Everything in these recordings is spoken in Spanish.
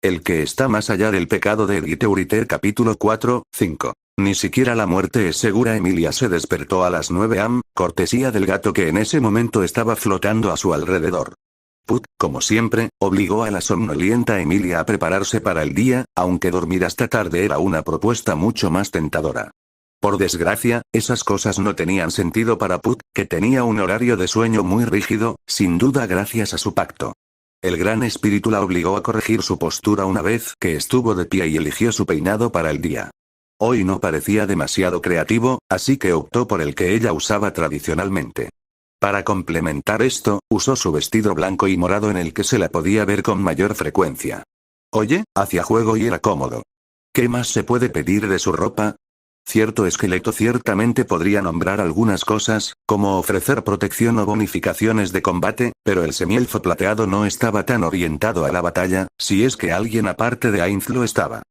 El que está más allá del pecado de Edith Euriter capítulo 4, 5. Ni siquiera la muerte es segura. Emilia se despertó a las 9 am, cortesía del gato que en ese momento estaba flotando a su alrededor. Puck, como siempre, obligó a la somnolienta Emilia a prepararse para el día, aunque dormir hasta tarde era una propuesta mucho más tentadora. Por desgracia, esas cosas no tenían sentido para Puck, que tenía un horario de sueño muy rígido, sin duda gracias a su pacto. El gran espíritu la obligó a corregir su postura una vez que estuvo de pie y eligió su peinado para el día. Hoy no parecía demasiado creativo, así que optó por el que ella usaba tradicionalmente. Para complementar esto, usó su vestido blanco y morado en el que se la podía ver con mayor frecuencia. Oye, hacía juego y era cómodo. ¿Qué más se puede pedir de su ropa? Cierto esqueleto ciertamente podría nombrar algunas cosas, como ofrecer protección o bonificaciones de combate, pero el semielfo plateado no estaba tan orientado a la batalla, si es que alguien aparte de Ainz lo estaba.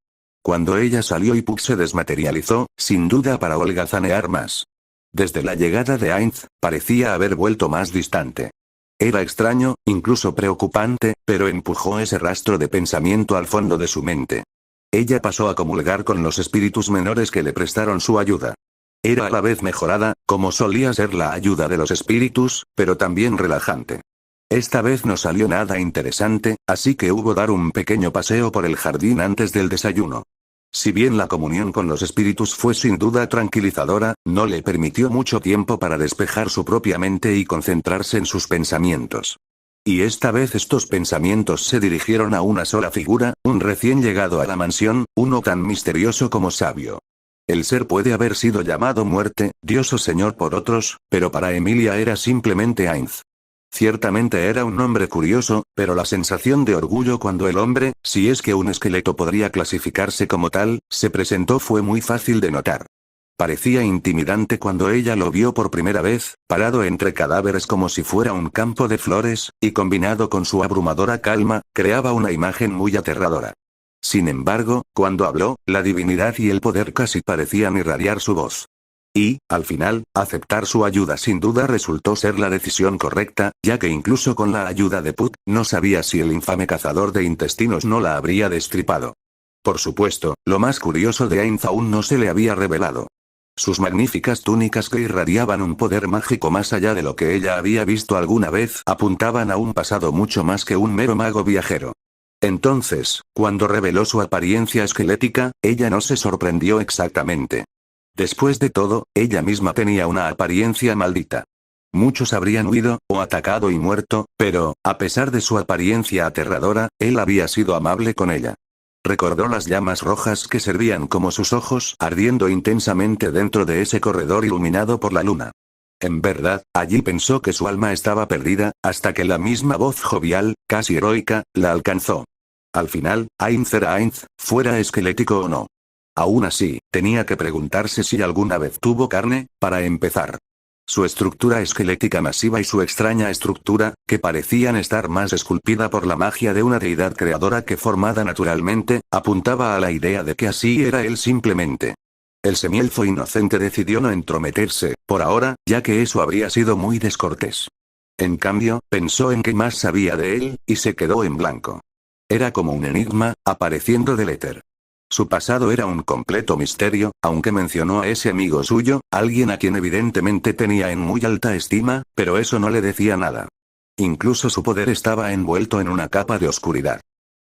Cuando ella salió y Puck se desmaterializó, sin duda para holgazanear más. Desde la llegada de Ainz, parecía haber vuelto más distante. Era extraño, incluso preocupante, pero empujó ese rastro de pensamiento al fondo de su mente. Ella pasó a comulgar con los espíritus menores que le prestaron su ayuda. Era a la vez mejorada, como solía ser la ayuda de los espíritus, pero también relajante. Esta vez no salió nada interesante, así que hubo dar un pequeño paseo por el jardín antes del desayuno. Si bien la comunión con los espíritus fue sin duda tranquilizadora, no le permitió mucho tiempo para despejar su propia mente y concentrarse en sus pensamientos. Y esta vez estos pensamientos se dirigieron a una sola figura, un recién llegado a la mansión, uno tan misterioso como sabio. El ser puede haber sido llamado muerte, Dios o Señor por otros, pero para Emilia era simplemente Ainz. Ciertamente era un hombre curioso, pero la sensación de orgullo cuando el hombre, si es que un esqueleto podría clasificarse como tal, se presentó fue muy fácil de notar. Parecía intimidante cuando ella lo vio por primera vez, parado entre cadáveres como si fuera un campo de flores, y combinado con su abrumadora calma, creaba una imagen muy aterradora. Sin embargo, cuando habló, la divinidad y el poder casi parecían irradiar su voz. Y, al final, aceptar su ayuda sin duda resultó ser la decisión correcta, ya que incluso con la ayuda de Puck, no sabía si el infame cazador de intestinos no la habría destripado. Por supuesto, lo más curioso de Ainz aún no se le había revelado. Sus magníficas túnicas que irradiaban un poder mágico más allá de lo que ella había visto alguna vez apuntaban a un pasado mucho más que un mero mago viajero. Entonces, cuando reveló su apariencia esquelética, ella no se sorprendió exactamente. Después de todo, ella misma tenía una apariencia maldita. Muchos habrían huido, o atacado y muerto, pero, a pesar de su apariencia aterradora, él había sido amable con ella. Recordó las llamas rojas que servían como sus ojos ardiendo intensamente dentro de ese corredor iluminado por la luna. En verdad, allí pensó que su alma estaba perdida, hasta que la misma voz jovial, casi heroica, la alcanzó. Al final, Ainz era Ainz, fuera esquelético o no. Aún así, tenía que preguntarse si alguna vez tuvo carne, para empezar. Su estructura esquelética masiva y su extraña estructura, que parecían estar más esculpida por la magia de una deidad creadora que formada naturalmente, apuntaba a la idea de que así era él simplemente. El semielfo inocente decidió no entrometerse, por ahora, ya que eso habría sido muy descortés. En cambio, pensó en qué más sabía de él, y se quedó en blanco. Era como un enigma, apareciendo del éter. Su pasado era un completo misterio, aunque mencionó a ese amigo suyo, alguien a quien evidentemente tenía en muy alta estima, pero eso no le decía nada. Incluso su poder estaba envuelto en una capa de oscuridad.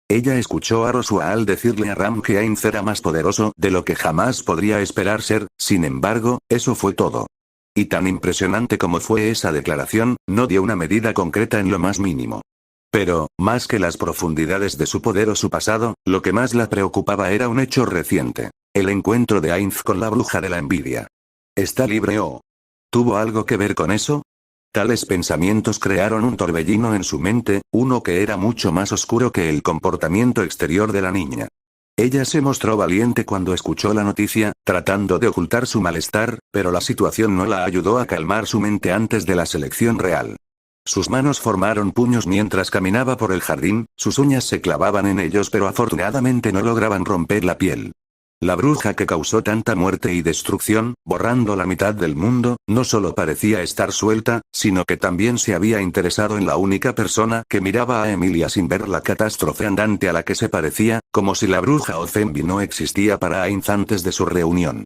Ella escuchó a Roswaal decirle a Ram que Ainz era más poderoso de lo que jamás podría esperar ser, sin embargo, eso fue todo. Y tan impresionante como fue esa declaración, no dio una medida concreta en lo más mínimo. Pero, más que las profundidades de su poder o su pasado, lo que más la preocupaba era un hecho reciente. El encuentro de Ainz con la bruja de la envidia. ¿Está libre o tuvo algo que ver con eso? Tales pensamientos crearon un torbellino en su mente, uno que era mucho más oscuro que el comportamiento exterior de la niña. Ella se mostró valiente cuando escuchó la noticia, tratando de ocultar su malestar, pero la situación no la ayudó a calmar su mente antes de la selección real. Sus manos formaron puños mientras caminaba por el jardín, sus uñas se clavaban en ellos pero afortunadamente no lograban romper la piel. La bruja que causó tanta muerte y destrucción, borrando la mitad del mundo, no solo parecía estar suelta, sino que también se había interesado en la única persona que miraba a Emilia sin ver la catástrofe andante a la que se parecía, como si la bruja Ozembi no existía para Ainz antes de su reunión.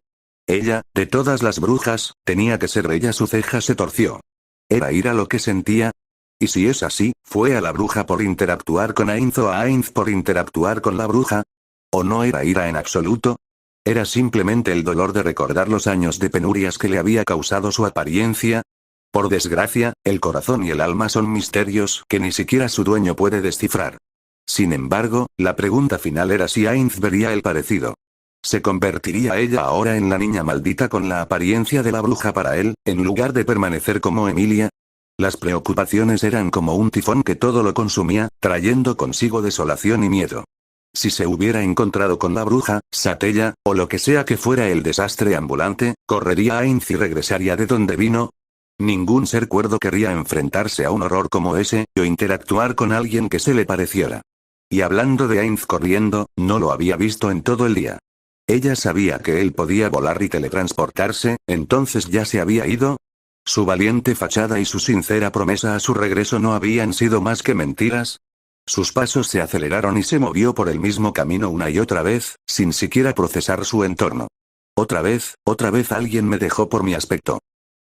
Ella, de todas las brujas, tenía que ser ella. Su ceja se torció. ¿Era ira lo que sentía? Y si es así, ¿fue a la bruja por interactuar con Ainz o a Ainz por interactuar con la bruja? ¿O no era ira en absoluto? ¿Era simplemente el dolor de recordar los años de penurias que le había causado su apariencia? Por desgracia, el corazón y el alma son misterios que ni siquiera su dueño puede descifrar. Sin embargo, la pregunta final era si Ainz vería el parecido. ¿Se convertiría ella ahora en la niña maldita con la apariencia de la bruja para él, en lugar de permanecer como Emilia? Las preocupaciones eran como un tifón que todo lo consumía, trayendo consigo desolación y miedo. Si se hubiera encontrado con la bruja, Satella, o lo que sea que fuera el desastre ambulante, ¿correría Ainz y regresaría de donde vino? Ningún ser cuerdo querría enfrentarse a un horror como ese, o interactuar con alguien que se le pareciera. Y hablando de Ainz corriendo, no lo había visto en todo el día. Ella sabía que él podía volar y teletransportarse, entonces ya se había ido. Su valiente fachada y su sincera promesa a su regreso no habían sido más que mentiras. Sus pasos se aceleraron y se movió por el mismo camino una y otra vez, sin siquiera procesar su entorno. Otra vez alguien me dejó por mi aspecto.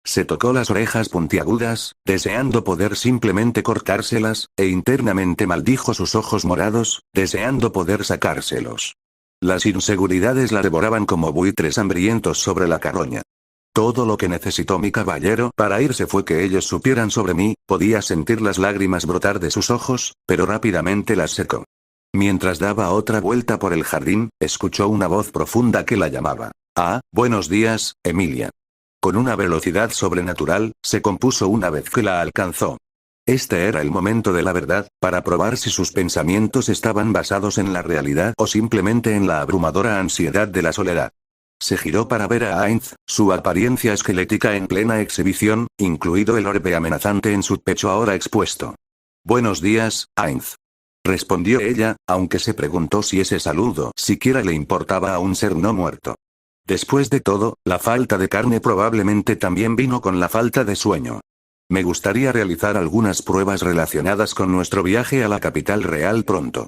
Se tocó las orejas puntiagudas, deseando poder simplemente cortárselas, e internamente maldijo sus ojos morados, deseando poder sacárselos. Las inseguridades la devoraban como buitres hambrientos sobre la carroña. Todo lo que necesitó mi caballero para irse fue que ellos supieran sobre mí. Podía sentir las lágrimas brotar de sus ojos, pero rápidamente las secó. Mientras daba otra vuelta por el jardín, escuchó una voz profunda que la llamaba. Ah, buenos días, Emilia. Con una velocidad sobrenatural, se compuso una vez que la alcanzó. Este era el momento de la verdad, para probar si sus pensamientos estaban basados en la realidad o simplemente en la abrumadora ansiedad de la soledad. Se giró para ver a Ainz, su apariencia esquelética en plena exhibición, incluido el orbe amenazante en su pecho ahora expuesto. Buenos días, Ainz. Respondió ella, aunque se preguntó si ese saludo siquiera le importaba a un ser no muerto. Después de todo, la falta de carne probablemente también vino con la falta de sueño. Me gustaría realizar algunas pruebas relacionadas con nuestro viaje a la capital real pronto.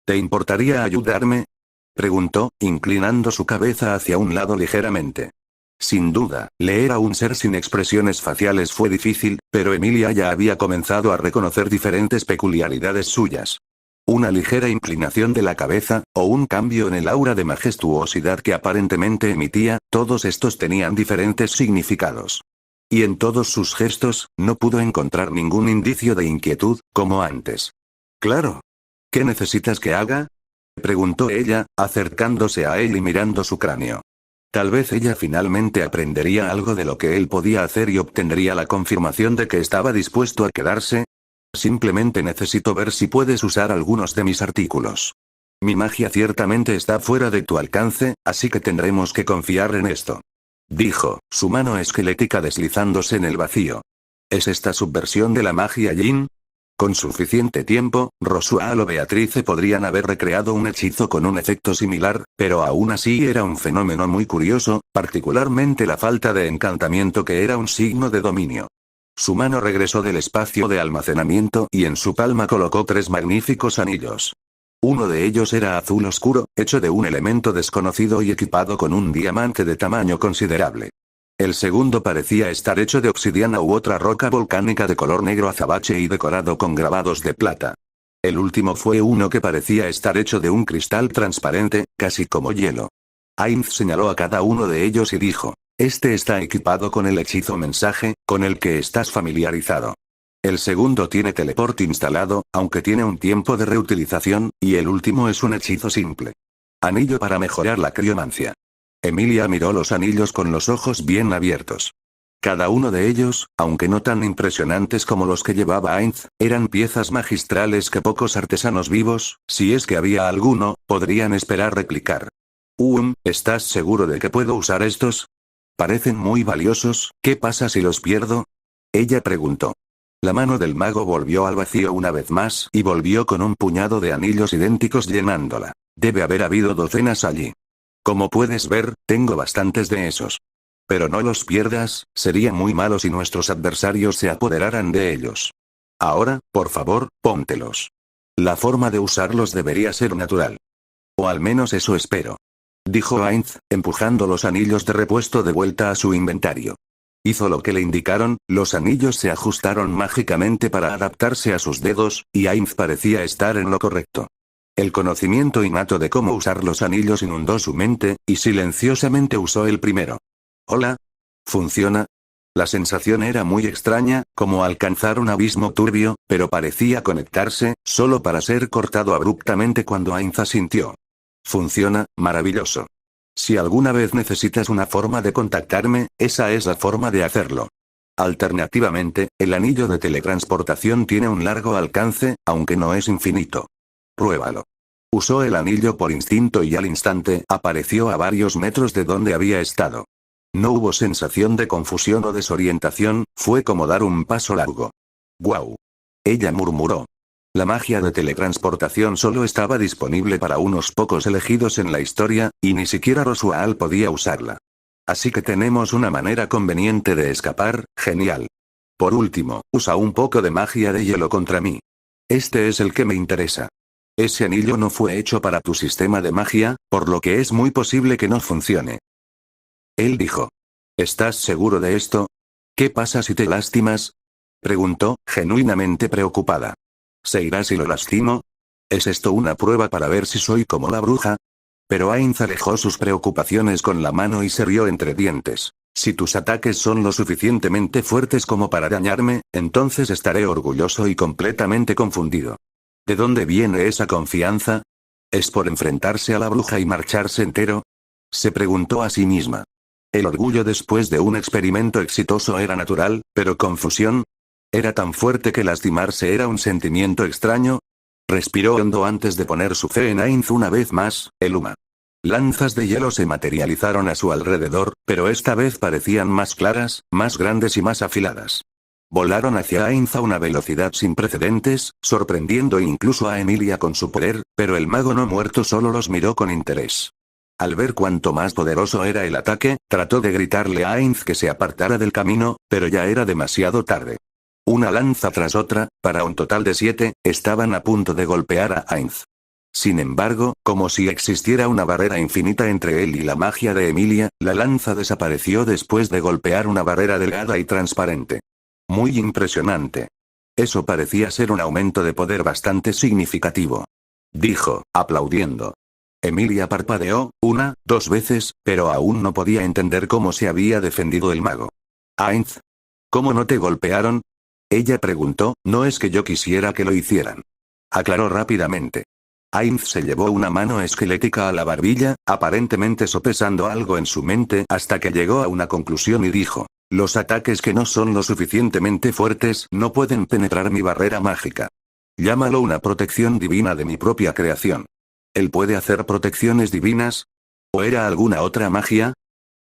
¿Te importaría ayudarme? Preguntó, inclinando su cabeza hacia un lado ligeramente. Sin duda, leer a un ser sin expresiones faciales fue difícil, pero Emilia ya había comenzado a reconocer diferentes peculiaridades suyas. Una ligera inclinación de la cabeza, o un cambio en el aura de majestuosidad que aparentemente emitía, todos estos tenían diferentes significados. Y en todos sus gestos, no pudo encontrar ningún indicio de inquietud, como antes. Claro. ¿Qué necesitas que haga? Preguntó ella, acercándose a él y mirando su cráneo. Tal vez ella finalmente aprendería algo de lo que él podía hacer y obtendría la confirmación de que estaba dispuesto a quedarse. Simplemente necesito ver si puedes usar algunos de mis artículos. Mi magia ciertamente está fuera de tu alcance, así que tendremos que confiar en esto. Dijo, su mano esquelética deslizándose en el vacío. ¿Es esta subversión de la magia Yin? Con suficiente tiempo, Rosual o Beatrice podrían haber recreado un hechizo con un efecto similar, pero aún así era un fenómeno muy curioso, particularmente la falta de encantamiento que era un signo de dominio. Su mano regresó del espacio de almacenamiento y en su palma colocó 3 magníficos anillos. Uno de ellos era azul oscuro, hecho de un elemento desconocido y equipado con un diamante de tamaño considerable. El segundo parecía estar hecho de obsidiana u otra roca volcánica de color negro azabache y decorado con grabados de plata. El último fue uno que parecía estar hecho de un cristal transparente, casi como hielo. Ainz señaló a cada uno de ellos y dijo, este está equipado con el hechizo mensaje, con el que estás familiarizado. El segundo tiene teleporte instalado, aunque tiene un tiempo de reutilización, y el último es un hechizo simple. Anillo para mejorar la criomancia. Emilia miró los anillos con los ojos bien abiertos. Cada uno de ellos, aunque no tan impresionantes como los que llevaba Ainz, eran piezas magistrales que pocos artesanos vivos, si es que había alguno, podrían esperar replicar. ¿Estás seguro de que puedo usar estos? Parecen muy valiosos, ¿qué pasa si los pierdo? Ella preguntó. La mano del mago volvió al vacío una vez más y volvió con un puñado de anillos idénticos llenándola. Debe haber habido docenas allí. Como puedes ver, tengo bastantes de esos. Pero no los pierdas, sería muy malo si nuestros adversarios se apoderaran de ellos. Ahora, por favor, póntelos. La forma de usarlos debería ser natural. O al menos eso espero. Dijo Ainz, empujando los anillos de repuesto de vuelta a su inventario. Hizo lo que le indicaron, los anillos se ajustaron mágicamente para adaptarse a sus dedos, y Ainz parecía estar en lo correcto. El conocimiento innato de cómo usar los anillos inundó su mente, y silenciosamente usó el primero. ¿Hola? ¿Funciona? La sensación era muy extraña, como alcanzar un abismo turbio, pero parecía conectarse, solo para ser cortado abruptamente cuando Ainz asintió. Funciona, maravilloso. Si alguna vez necesitas una forma de contactarme, esa es la forma de hacerlo. Alternativamente, el anillo de teletransportación tiene un largo alcance, aunque no es infinito. Pruébalo. Usó el anillo por instinto y al instante apareció a varios metros de donde había estado. No hubo sensación de confusión o desorientación, fue como dar un paso largo. ¡Guau! Ella murmuró. La magia de teletransportación solo estaba disponible para unos pocos elegidos en la historia, y ni siquiera Roswaal podía usarla. Así que tenemos una manera conveniente de escapar, genial. Por último, usa un poco de magia de hielo contra mí. Este es el que me interesa. Ese anillo no fue hecho para tu sistema de magia, por lo que es muy posible que no funcione. Él dijo. ¿Estás seguro de esto? ¿Qué pasa si te lastimas? Preguntó, genuinamente preocupada. ¿Se irá si lo lastimo? ¿Es esto una prueba para ver si soy como la bruja? Pero Ainz alejó sus preocupaciones con la mano y se rió entre dientes. Si tus ataques son lo suficientemente fuertes como para dañarme, entonces estaré orgulloso y completamente confundido. ¿De dónde viene esa confianza? ¿Es por enfrentarse a la bruja y marcharse entero? Se preguntó a sí misma. El orgullo después de un experimento exitoso era natural, pero confusión. ¿Era tan fuerte que lastimarse era un sentimiento extraño? Respiró hondo antes de poner su fe en Ainz una vez más, el Uma. Lanzas de hielo se materializaron a su alrededor, pero esta vez parecían más claras, más grandes y más afiladas. Volaron hacia Ainz a una velocidad sin precedentes, sorprendiendo incluso a Emilia con su poder, pero el mago no muerto solo los miró con interés. Al ver cuánto más poderoso era el ataque, trató de gritarle a Ainz que se apartara del camino, pero ya era demasiado tarde. Una lanza tras otra, para un total de 7, estaban a punto de golpear a Ainz. Sin embargo, como si existiera una barrera infinita entre él y la magia de Emilia, la lanza desapareció después de golpear una barrera delgada y transparente. Muy impresionante. Eso parecía ser un aumento de poder bastante significativo. Dijo, aplaudiendo. Emilia parpadeó, 1, 2 veces, pero aún no podía entender cómo se había defendido el mago. Ainz. ¿Cómo no te golpearon? Ella preguntó, no es que yo quisiera que lo hicieran. Aclaró rápidamente. Ainz se llevó una mano esquelética a la barbilla, aparentemente sopesando algo en su mente hasta que llegó a una conclusión y dijo, los ataques que no son lo suficientemente fuertes no pueden penetrar mi barrera mágica. Llámalo una protección divina de mi propia creación. ¿Él puede hacer protecciones divinas? ¿O era alguna otra magia?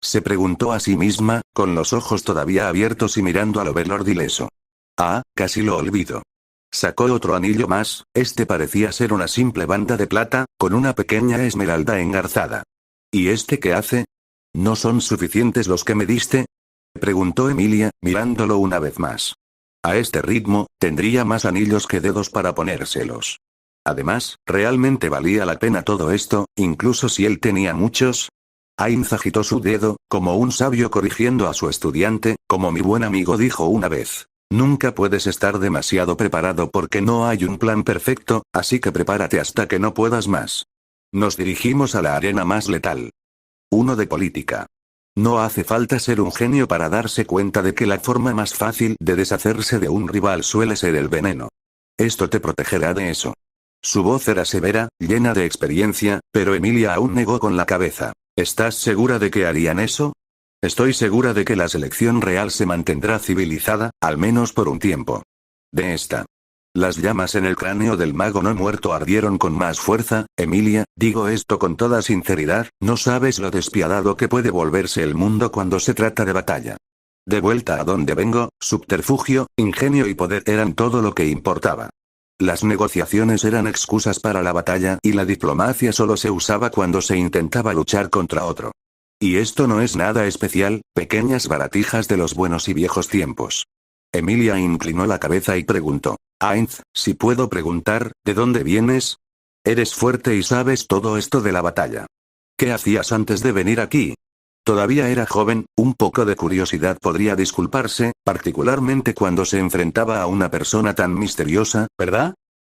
Se preguntó a sí misma, con los ojos todavía abiertos y mirando al Overlord ileso. Ah, casi lo olvido. Sacó otro anillo más, este parecía ser una simple banda de plata, con una pequeña esmeralda engarzada. ¿Y este qué hace? ¿No son suficientes los que me diste? Preguntó Emilia, mirándolo una vez más. A este ritmo, tendría más anillos que dedos para ponérselos. Además, ¿realmente valía la pena todo esto, incluso si él tenía muchos? Ainz agitó su dedo, como un sabio corrigiendo a su estudiante, como mi buen amigo dijo una vez. Nunca puedes estar demasiado preparado porque no hay un plan perfecto, así que prepárate hasta que no puedas más. Nos dirigimos a la arena más letal. 1 de política. No hace falta ser un genio para darse cuenta de que la forma más fácil de deshacerse de un rival suele ser el veneno. Esto te protegerá de eso. Su voz era severa, llena de experiencia, pero Emilia aún negó con la cabeza. ¿Estás segura de que harían eso? Estoy segura de que la selección real se mantendrá civilizada, al menos por un tiempo. De esta. Las llamas en el cráneo del mago no muerto ardieron con más fuerza. Emilia, digo esto con toda sinceridad, no sabes lo despiadado que puede volverse el mundo cuando se trata de batalla. De vuelta a donde vengo, subterfugio, ingenio y poder eran todo lo que importaba. Las negociaciones eran excusas para la batalla y la diplomacia solo se usaba cuando se intentaba luchar contra otro. Y esto no es nada especial, pequeñas baratijas de los buenos y viejos tiempos. Emilia inclinó la cabeza y preguntó. Ainz, si puedo preguntar, ¿de dónde vienes? Eres fuerte y sabes todo esto de la batalla. ¿Qué hacías antes de venir aquí? Todavía era joven, un poco de curiosidad podría disculparse, particularmente cuando se enfrentaba a una persona tan misteriosa, ¿verdad?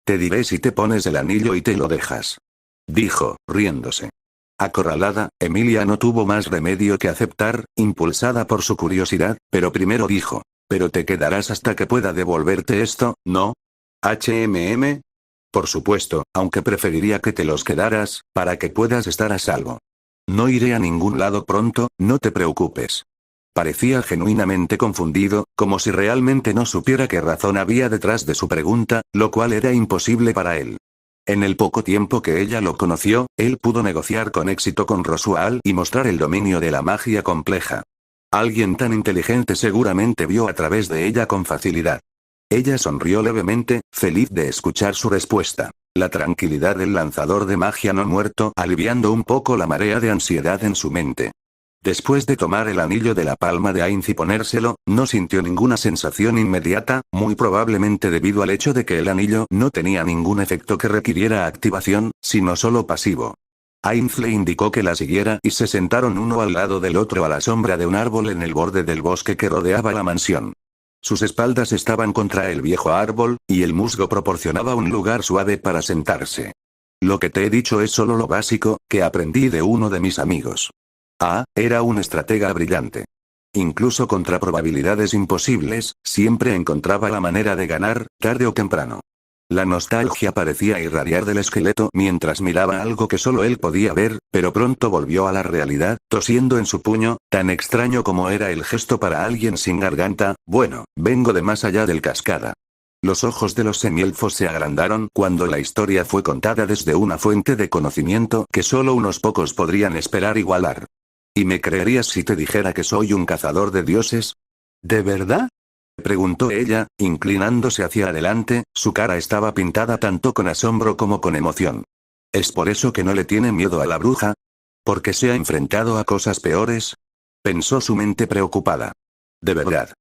Te diré si te pones el anillo y te lo dejas. Dijo, riéndose. Acorralada, Emilia no tuvo más remedio que aceptar, impulsada por su curiosidad, pero primero dijo, ¿pero te quedarás hasta que pueda devolverte esto, no? ¿HMM? Por supuesto, aunque preferiría que te los quedaras, para que puedas estar a salvo. No iré a ningún lado pronto, no te preocupes. Parecía genuinamente confundido, como si realmente no supiera qué razón había detrás de su pregunta, lo cual era imposible para él. En el poco tiempo que ella lo conoció, él pudo negociar con éxito con Rosual y mostrar el dominio de la magia compleja. Alguien tan inteligente seguramente vio a través de ella con facilidad. Ella sonrió levemente, feliz de escuchar su respuesta. La tranquilidad del lanzador de magia no muerto aliviando un poco la marea de ansiedad en su mente. Después de tomar el anillo de la palma de Ainz y ponérselo, no sintió ninguna sensación inmediata, muy probablemente debido al hecho de que el anillo no tenía ningún efecto que requiriera activación, sino solo pasivo. Ainz le indicó que la siguiera y se sentaron uno al lado del otro a la sombra de un árbol en el borde del bosque que rodeaba la mansión. Sus espaldas estaban contra el viejo árbol, y el musgo proporcionaba un lugar suave para sentarse. Lo que te he dicho es solo lo básico, que aprendí de uno de mis amigos. Era un estratega brillante. Incluso contra probabilidades imposibles, siempre encontraba la manera de ganar, tarde o temprano. La nostalgia parecía irradiar del esqueleto mientras miraba algo que solo él podía ver, pero pronto volvió a la realidad, tosiendo en su puño, tan extraño como era el gesto para alguien sin garganta. Bueno, vengo de más allá del cascada. Los ojos de los semielfos se agrandaron cuando la historia fue contada desde una fuente de conocimiento que solo unos pocos podrían esperar igualar. ¿Y me creerías si te dijera que soy un cazador de dioses? ¿De verdad? Preguntó ella, inclinándose hacia adelante, su cara estaba pintada tanto con asombro como con emoción. ¿Es por eso que no le tiene miedo a la bruja? ¿Porque se ha enfrentado a cosas peores? Pensó su mente preocupada. ¿De verdad?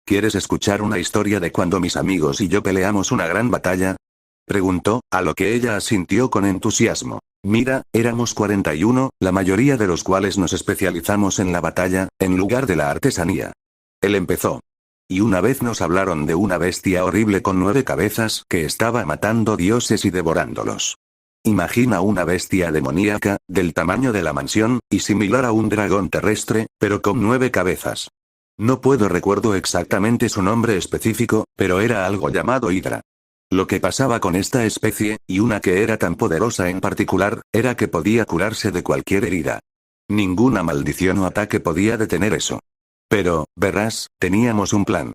¿Quieres escuchar una historia de cuando mis amigos y yo peleamos una gran batalla? Preguntó, a lo que ella asintió con entusiasmo. Mira, éramos 41, la mayoría de los cuales nos especializamos en la batalla, en lugar de la artesanía. Él empezó. Y una vez nos hablaron de una bestia horrible con 9 cabezas que estaba matando dioses y devorándolos. Imagina una bestia demoníaca, del tamaño de la mansión, y similar a un dragón terrestre, pero con 9 cabezas. No recuerdo exactamente su nombre específico, pero era algo llamado Hidra. Lo que pasaba con esta especie, y una que era tan poderosa en particular, era que podía curarse de cualquier herida. Ninguna maldición o ataque podía detener eso. Pero, verás, teníamos un plan.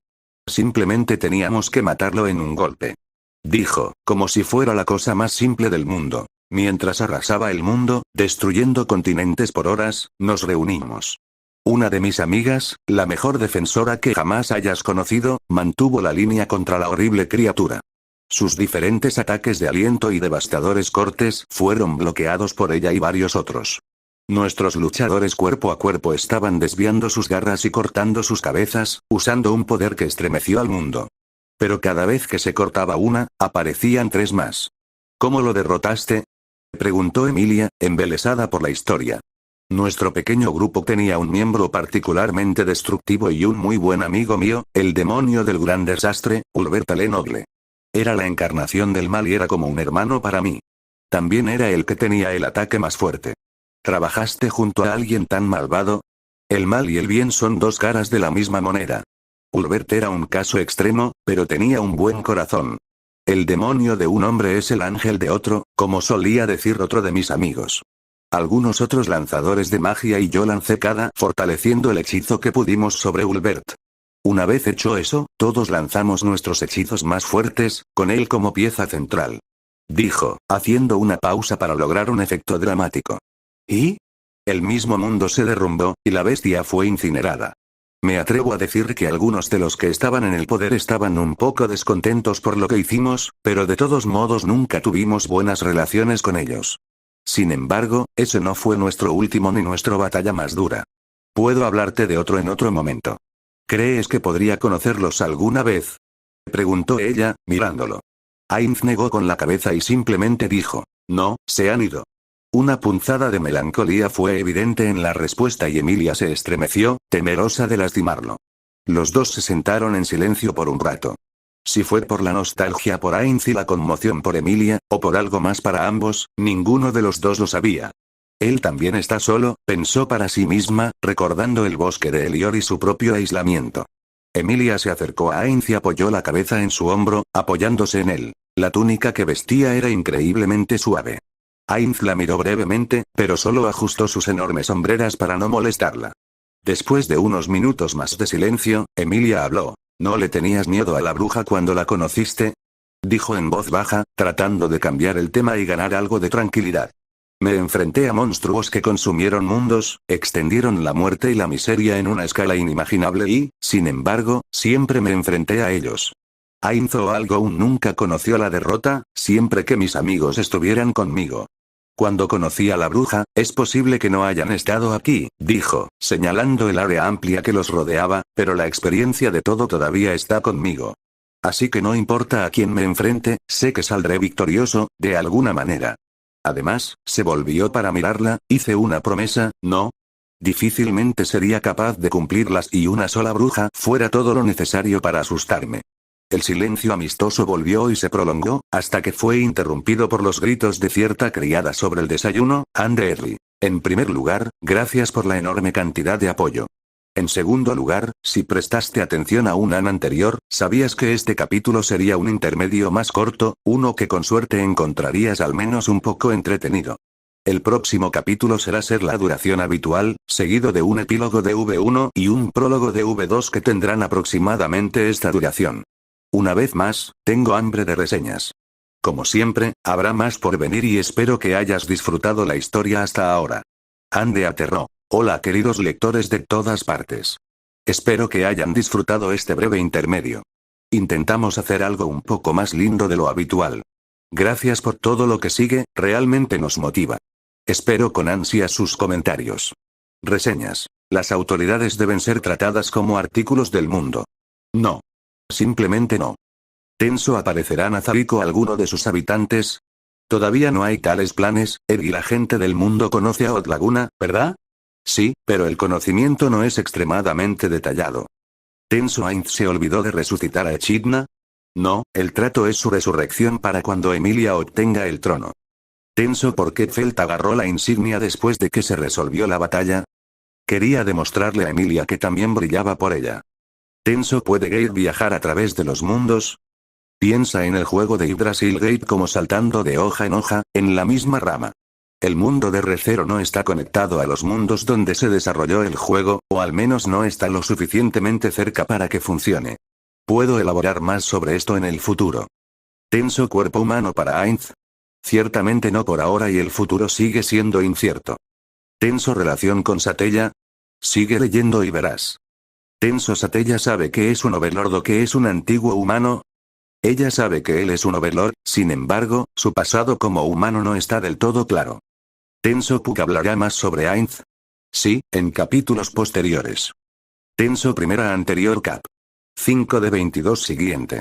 Simplemente teníamos que matarlo en un golpe. Dijo, como si fuera la cosa más simple del mundo. Mientras arrasaba el mundo, destruyendo continentes por horas, nos reunimos. Una de mis amigas, la mejor defensora que jamás hayas conocido, mantuvo la línea contra la horrible criatura. Sus diferentes ataques de aliento y devastadores cortes fueron bloqueados por ella y varios otros. Nuestros luchadores cuerpo a cuerpo estaban desviando sus garras y cortando sus cabezas, usando un poder que estremeció al mundo. Pero cada vez que se cortaba una, aparecían 3 más. ¿Cómo lo derrotaste? Preguntó Emilia, embelesada por la historia. Nuestro pequeño grupo tenía un miembro particularmente destructivo y un muy buen amigo mío, el demonio del gran desastre, Ulbert le Noble. Era la encarnación del mal y era como un hermano para mí. También era el que tenía el ataque más fuerte. ¿Trabajaste junto a alguien tan malvado? El mal y el bien son 2 caras de la misma moneda. Ulbert era un caso extremo, pero tenía un buen corazón. El demonio de un hombre es el ángel de otro, como solía decir otro de mis amigos. Algunos otros lanzadores de magia y yo lancé cada fortaleciendo el hechizo que pudimos sobre Ulbert. Una vez hecho eso, todos lanzamos nuestros hechizos más fuertes, con él como pieza central. Dijo, haciendo una pausa para lograr un efecto dramático. ¿Y? El mismo mundo se derrumbó, y la bestia fue incinerada. Me atrevo a decir que algunos de los que estaban en el poder estaban un poco descontentos por lo que hicimos, pero de todos modos nunca tuvimos buenas relaciones con ellos. Sin embargo, ese no fue nuestro último ni nuestra batalla más dura. Puedo hablarte de otro en otro momento. ¿Crees que podría conocerlos alguna vez? Preguntó ella, mirándolo. Ainz negó con la cabeza y simplemente dijo, no, se han ido. Una punzada de melancolía fue evidente en la respuesta y Emilia se estremeció, temerosa de lastimarlo. Los dos se sentaron en silencio por un rato. Si fue por la nostalgia por Ainz y la conmoción por Emilia, o por algo más para ambos, ninguno de los dos lo sabía. Él también está solo, pensó para sí misma, recordando el bosque de Elior y su propio aislamiento. Emilia se acercó a Ainz y apoyó la cabeza en su hombro, apoyándose en él. La túnica que vestía era increíblemente suave. Ainz la miró brevemente, pero solo ajustó sus enormes hombreras para no molestarla. Después de unos minutos más de silencio, Emilia habló. ¿No le tenías miedo a la bruja cuando la conociste? Dijo en voz baja, tratando de cambiar el tema y ganar algo de tranquilidad. Me enfrenté a monstruos que consumieron mundos, extendieron la muerte y la miseria en una escala inimaginable y, sin embargo, siempre me enfrenté a ellos. Ainz Algoun nunca conoció la derrota, siempre que mis amigos estuvieran conmigo. Cuando conocí a la bruja, es posible que no hayan estado aquí, dijo, señalando el área amplia que los rodeaba, pero la experiencia de todo todavía está conmigo. Así que no importa a quién me enfrente, sé que saldré victorioso, de alguna manera. Además, se volvió para mirarla, hice una promesa, ¿no? Difícilmente sería capaz de cumplirlas y una sola bruja fuera todo lo necesario para asustarme. El silencio amistoso volvió y se prolongó, hasta que fue interrumpido por los gritos de cierta criada sobre el desayuno, Anderly. En primer lugar, gracias por la enorme cantidad de apoyo. En segundo lugar, si prestaste atención a un anterior, sabías que este capítulo sería un intermedio más corto, uno que con suerte encontrarías al menos un poco entretenido. El próximo capítulo será la duración habitual, seguido de un epílogo de V1 y un prólogo de V2 que tendrán aproximadamente esta duración. Una vez más, tengo hambre de reseñas. Como siempre, habrá más por venir y espero que hayas disfrutado la historia hasta ahora. Ande aterró. Hola queridos lectores de todas partes. Espero que hayan disfrutado este breve intermedio. Intentamos hacer algo un poco más lindo de lo habitual. Gracias por todo lo que sigue, realmente nos motiva. Espero con ansia sus comentarios. Reseñas. Las autoridades deben ser tratadas como artículos del mundo. No. Simplemente no. ¿Tenso aparecerá Nazarico alguno de sus habitantes? Todavía no hay tales planes, Ed y la gente del mundo conoce a Otlaguna, ¿verdad? Sí, pero el conocimiento no es extremadamente detallado. ¿Tenso Ainz se olvidó de resucitar a Echidna? No, el trato es su resurrección para cuando Emilia obtenga el trono. ¿Tenso por qué Felt agarró la insignia después de que se resolvió la batalla? Quería demostrarle a Emilia que también brillaba por ella. ¿Tenso puede Gate viajar a través de los mundos? Piensa en el juego de Yggdrasil Gate como saltando de hoja en hoja, en la misma rama. El mundo de Re:Zero no está conectado a los mundos donde se desarrolló el juego, o al menos no está lo suficientemente cerca para que funcione. Puedo elaborar más sobre esto en el futuro. ¿Tenso cuerpo humano para Ainz? Ciertamente no por ahora y el futuro sigue siendo incierto. ¿Tenso relación con Satella? Sigue leyendo y verás. ¿Tenso Satella sabe que es un Overlord o que es un antiguo humano? Ella sabe que él es un Overlord, sin embargo, su pasado como humano no está del todo claro. ¿Tenso Puck hablará más sobre Ainz? Sí, en capítulos posteriores. Tenso primera anterior cap. 5 de 22 siguiente.